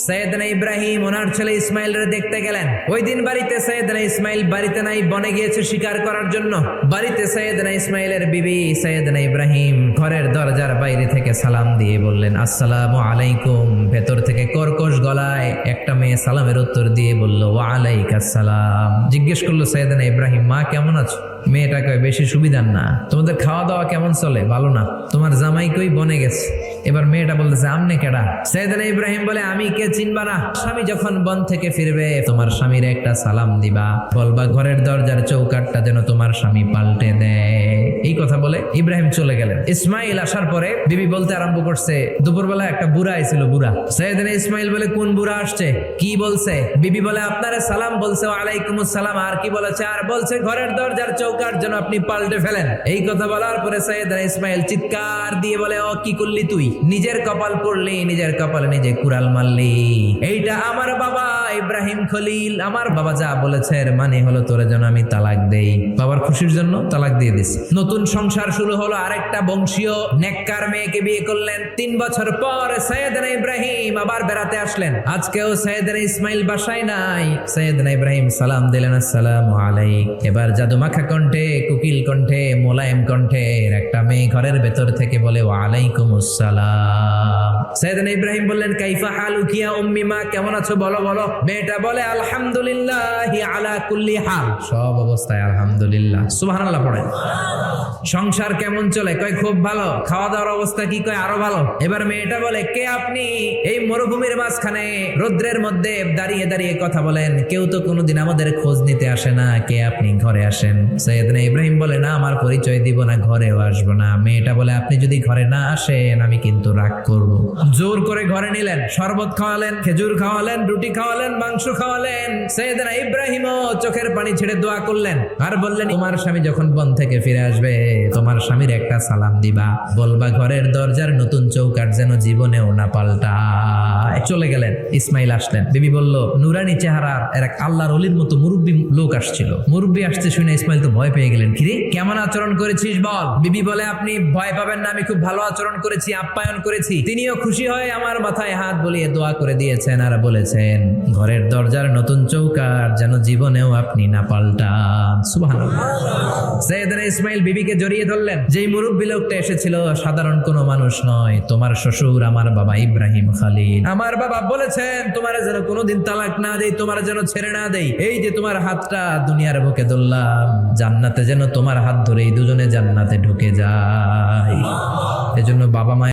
সৈয়দনা ইব্রাহিম ওনার ছেলে ইসমাইলের দেখতে গেলেন। ওই দিন বাড়িতে সৈয়দনা ইসমাইল বাড়িতে নাই, বনে গিয়েছে শিকার করার জন্য। বাড়িতে সৈয়দনা ইসমাইলের বিবি সৈয়দনা ইব্রাহিম ঘরের দরজার বাইরে থেকে সালাম দিয়ে বললেন, আসসালামু আলাইকুম। ভেতর থেকে কর্কশ গলায় একটা মেয়ে সালামের উত্তর দিয়ে বলল, ওয়া আলাইকাস সালাম। জিজ্ঞেস করলো সৈয়দনা ইব্রাহিম, মা কেমন আছো? মেয়েটা কয়, বেশি সুবিধার না। তোমাদের খাওয়া দাওয়া কেমন চলে? ভালো না। তোমার জামাই কই? বনে গেছে। এবার মেয়েটা বলতেছে, আমনে কেডা? সৈয়দনা ইব্রাহিম বলে, আমি কে চিনবা না? স্বামী যখন বন থেকে ফিরবে তোমার স্বামীর একটা সালাম দিবা, বলবা ঘরের দরজার চৌকাটটা যেন তোমার স্বামী পাল্টে দেয়। এই কথা বলে ইব্রাহিম চলে গেলেন। ইসমাইল আসার পরে বিবি বলতে আরম্ভ করছে, দুপুরবেলা একটা বুড়া আইছিল। বুড়া সৈয়দনা ইসমাইল বলে, কোন বুড়া আসছে? কি বলছে? বিবি বলে, আপনারে সালাম বলছে। ওয়ালাইকুমুস সালাম। আর কি বলেছে? আর বলছে ঘরের দরজার চৌকাট যেন আপনি পাল্টে ফেলেন। এই কথা বলার পরে সৈয়দনা ইসমাইল চিৎকার দিয়ে বলে, ও কি করলি তুই? নিজের কপাল পড়লি, নিজের কপালে নিজে কুড়াল মারলি। এইটা আমার বাবা ইব্রাহিম খলিল, আমার বাবা যা বলেছে এর মানে হলো তোরে যেন আমি তালাক দেই। বাবার খুশির জন্য তালাক দিয়ে দিছি। নতুন সংসার শুরু হলো। আরেকটা বংশীয় নেককার মেয়েকে বিয়ে করলেন। 3 বছর পর সৈয়দনা ইব্রাহিম আবার বেড়াতে আসলেন। আজকেও সৈয়দনা ইসমাইল বাসায় নাই। সৈয়দনা ইব্রাহিম সালাম দিলেন, আসসালামু আলাইক। এবার জাদুমাখা কণ্ঠে, কুকিল কণ্ঠে, মোলায়েম কণ্ঠে একটা মেয়ে ঘরের ভেতর থেকে বলে, ওয়া আলাইকুমুস সালাম। সৈয়দনা ইব্রাহিম বললেন, কাইফা হালুকি ইয়া উম্মি, মা কেমন আছো? বলো বলো। মেয়েটা বলে, আলহামদুলিল্লাহি আলা কুল্লি হাল, সব অবস্থায় আলহামদুলিল্লাহ। সুবহানাল্লাহ পড়ে। সংসার কেমন চলে? কয় খুব ভালো। খাওয়া দাওয়ার অবস্থা কি? কয় আরো ভালো। এবার মেয়েটা বলে, কে আপনি? এই মরুভূমির মাঝখানে রৌদ্রের মধ্যে দাঁড়িয়ে দাঁড়িয়ে কথা বলেন, কেউ তো কোনোদিন আমাদের খোঁজ নিতে আসে না। কে আপনি? ঘরে আসেন। সৈয়দনা ইব্রাহিম বলে, না আমার পরিচয় দিব না, ঘরেও আসবো না। মেয়েটা বলে, আপনি যদি ঘরে না আসেন আমি কিন্তু রাগ করব। জোর করে ঘরে নিলেন, শরবত খাওয়ালেন, খেজুর খাওয়ালেন, রুটি খাওয়ালেন, মাংস খাওয়ালেন। সৈয়দনা ইব্রাহিমও চোখের পানি ছেড়ে দোয়া করলেন আর বললেন, তোমার স্বামী যখন বন থেকে ফিরে আসবে তোমার স্বামীর একটা সালাম দিবা, বলবা ঘরের দরজার নতুন চৌকাট যেন জীবনেও না পাল্টায়। চলে গেলেন। ইসমাইল আসলেন। বিবি বলল, নুরানি চেহারার এক আল্লাহর ওলির মতো মুরব্বী লোক আসছিল। মুরব্বী আসছে শুনে ইসমাইল তো ভয় পেয়ে গেলেন। কিরে, কেমন আচরণ করেছিস বল? বিবি বলে, আপনি ভয় পাবেন না, আমি খুব ভালো আচরণ করেছি, আপ্যায়ন করেছি। তিনিও খুশি হয়ে আমার মাথায় হাত বুলিয়ে দোয়া করে দিয়েছেন আর বলেছেন ঘরের দরজার নতুন চৌকাট যেন জীবনেও আপনি না পাল্টান। সুবহানাল্লাহ। সৈয়দনা ইসমাইল বিবিকে জড়িয়ে ধরলেন। যেই মুরব্বী লোকটা এসেছিল সাধারণ কোনো মানুষ নয়, তোমার শ্বশুর আমার বাবা ইব্রাহিম খলিল। আমার বাবা বলেছেন তোমার যেন কোনোদিন তালাক না দেই, তোমার যেন ছেড়ে না দেই। এই যে তোমার হাতটা দুনিয়ার বুকে ধরলাম, জান্নাতে যেন তোমার হাত ধরেই দুজনে জান্নাতে ঢুকে যায়। এজন্য বাবা মা